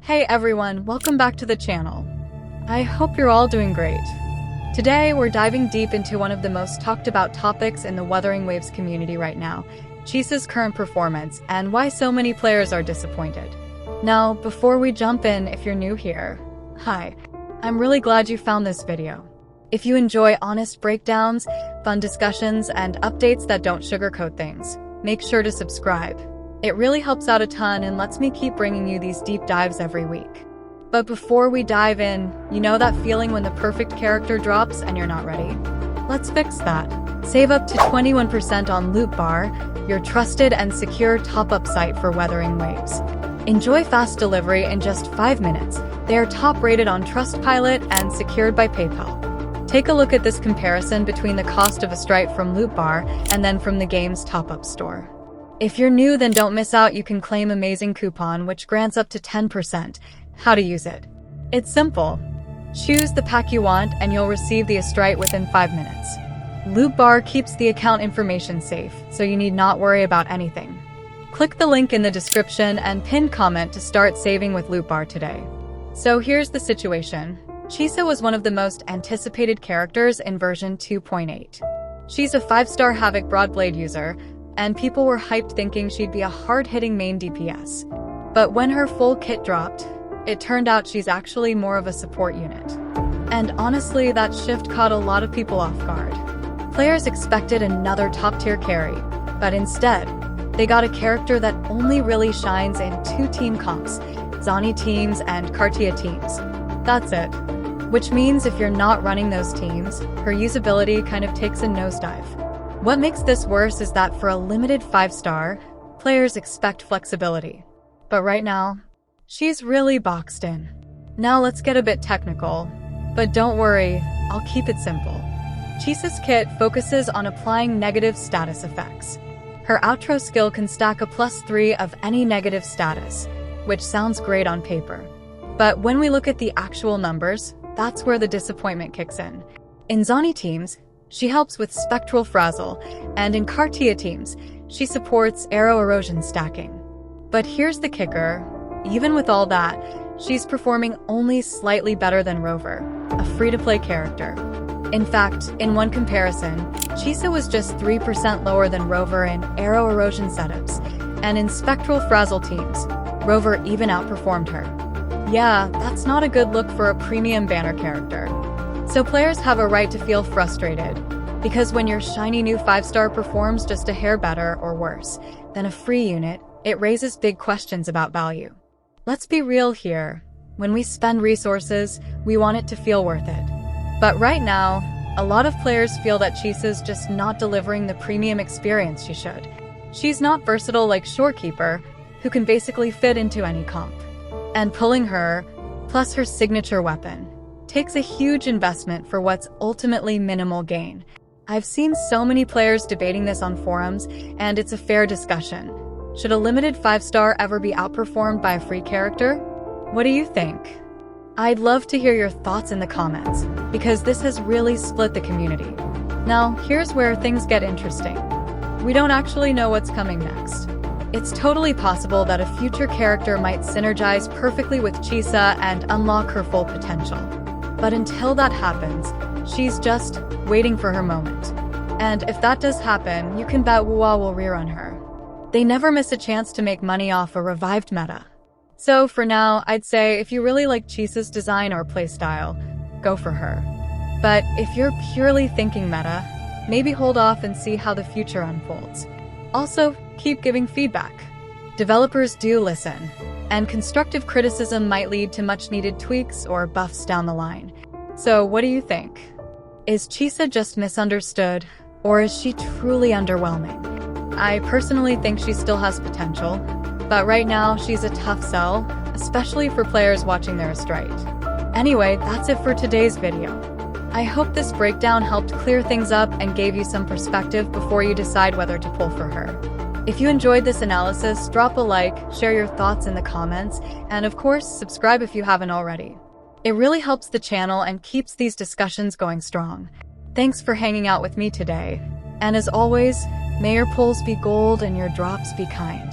Hey everyone, welcome back to the channel. I hope you're all doing great. Today we're diving deep into one of the most talked about topics in the Wuthering Waves community right now, Chisa's current performance and why so many players are disappointed. Now, before we jump in, if you're new here, hi, I'm really glad you found this video. If you enjoy honest breakdowns, fun discussions, and updates that don't sugarcoat things, make sure to subscribe. It really helps out a ton and lets me keep bringing you these deep dives every week. But before we dive in, you know that feeling when the perfect character drops and you're not ready? Let's fix that. Save up to 21% on Loot Bar, your trusted and secure top-up site for Wuthering Waves. Enjoy fast delivery in just 5 minutes. They are top-rated on Trustpilot and secured by PayPal. Take a look at this comparison between the cost of a Stripe from Loot Bar and then from the game's top-up store. If you're new, then don't miss out. You can claim amazing coupon, which grants up to 10%. How to use it? It's simple. Choose the pack you want and you'll receive the Stripe within 5 minutes. Loot Bar keeps the account information safe, so you need not worry about anything. Click the link in the description and pinned comment to start saving with Loot Bar today. So here's the situation. Chisa was one of the most anticipated characters in version 2.8. She's a 5-star Havoc Broadblade user, and people were hyped thinking she'd be a hard-hitting main DPS. But when her full kit dropped, it turned out she's actually more of a support unit. And honestly, that shift caught a lot of people off guard. Players expected another top-tier carry, but instead, they got a character that only really shines in 2 team comps, Zani teams and Kartia teams. That's it. Which means if you're not running those teams, her usability kind of takes a nosedive. What makes this worse is that for a limited 5-star, players expect flexibility. But right now, she's really boxed in. Now let's get a bit technical. But don't worry, I'll keep it simple. Chisa's kit focuses on applying negative status effects. Her outro skill can stack a +3 of any negative status, which sounds great on paper. But when we look at the actual numbers, that's where the disappointment kicks in. In Zani teams, she helps with spectral frazzle, and in Kartia teams, she supports arrow erosion stacking. But here's the kicker. Even with all that, she's performing only slightly better than Rover, a free-to-play character. In fact, in one comparison, Chisa was just 3% lower than Rover in arrow erosion setups, and in spectral frazzle teams, Rover even outperformed her. Yeah, that's not a good look for a premium banner character. So players have a right to feel frustrated, because when your shiny new 5-star performs just a hair better or worse than a free unit, it raises big questions about value. Let's be real here. When we spend resources, we want it to feel worth it. But right now, a lot of players feel that Chisa's just not delivering the premium experience she should. She's not versatile like Shorekeeper, who can basically fit into any comp. And pulling her, plus her signature weapon, takes a huge investment for what's ultimately minimal gain. I've seen so many players debating this on forums, and it's a fair discussion. Should a limited 5-star ever be outperformed by a free character? What do you think? I'd love to hear your thoughts in the comments, because this has really split the community. Now, here's where things get interesting. We don't actually know what's coming next. It's totally possible that a future character might synergize perfectly with Chisa and unlock her full potential. But until that happens, she's just waiting for her moment. And if that does happen, you can bet Wuwa will rerun her. They never miss a chance to make money off a revived meta. So for now, I'd say if you really like Chisa's design or playstyle, go for her. But if you're purely thinking meta, maybe hold off and see how the future unfolds. Also, keep giving feedback. Developers do listen, and constructive criticism might lead to much-needed tweaks or buffs down the line. So what do you think? Is Chisa just misunderstood, or is she truly underwhelming? I personally think she still has potential, but right now she's a tough sell, especially for players watching their Stripe. Anyway, that's it for today's video. I hope this breakdown helped clear things up and gave you some perspective before you decide whether to pull for her. If you enjoyed this analysis, drop a like, share your thoughts in the comments, and of course, subscribe if you haven't already. It really helps the channel and keeps these discussions going strong. Thanks for hanging out with me today. And as always, may your pulls be gold and your drops be kind.